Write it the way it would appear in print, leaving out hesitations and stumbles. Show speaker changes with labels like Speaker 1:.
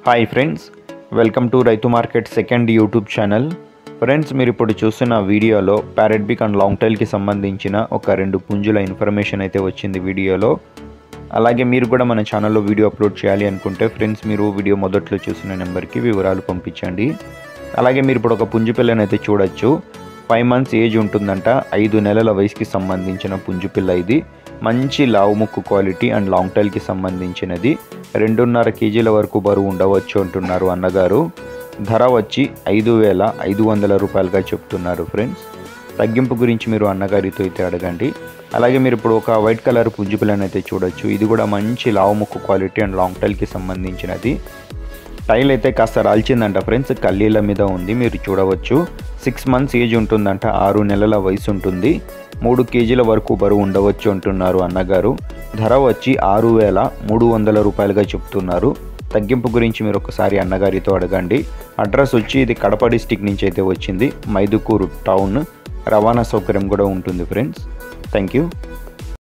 Speaker 1: Hi friends, welcome to రైతు market second YouTube channel. Friends, మీరు ఇప్పుడు చూస్తున్న వీడియోలో ప్యారెట్ బిక్ అండ్ లాంగ్ టైల్కి సంబంధించిన ఒక 2 పుంజుల ఇన్ఫర్మేషన్ అయితే వచ్చింది వీడియోలో. అలాగే మీరు కూడా మన ఛానల్లో వీడియో అప్లోడ్ చేయాలి అనుకుంటే ఫ్రెండ్స్, మీరు వీడియో మొదట్లో చూసిన నెంబర్కి వివరాలు పంపించండి. అలాగే మీరు ఇప్పుడు ఒక పుంజు పిల్లని అయితే చూడొచ్చు. 5 months ఏజ్ ఉంటుందంట. 5 నెలల వయసుకి సంబంధించిన పుంజు పిల్ల ఇది. మంచి లావు ముక్కు క్వాలిటీ అండ్ లాంగ్ టైల్కి సంబంధించినది. 2.5 kg వరకు బరువు ఉండవచ్చు అంటున్నారు అన్నగారు. ధర వచ్చి 5,500 రూపాయలుగా చెప్తున్నారు ఫ్రెండ్స్. తగ్గింపు గురించి మీరు అన్నగారితో అయితే అడగండి. అలాగే మీరు ఇప్పుడు ఒక వైట్ కలర్ పుంజు పిల్లని అయితే చూడొచ్చు. ఇది కూడా మంచి లావు ముక్కు క్వాలిటీ అండ్ లాంగ్ టైల్కి సంబంధించినది. టైల్ అయితే కాస్త రాల్చిందంట ఫ్రెండ్స్, కల్లీల మీద ఉంది, మీరు చూడవచ్చు. 6 months ఏజ్ ఉంటుందంట. 6 నెలల వయసు ఉంటుంది. 3 kg వరకు బరువు ఉండవచ్చు అంటున్నారు అన్నగారు. ధర వచ్చి 6,300 రూపాయలుగా చెప్తున్నారు. తగ్గింపు గురించి మీరు ఒకసారి అన్నగారితో అడగండి. అడ్రస్ వచ్చి ఇది కడప డిస్టిక్ నుంచి అయితే వచ్చింది. మైదుకూరు టౌన్. రవాణా సౌకర్యం కూడా ఉంటుంది ఫ్రెండ్స్. Thank you.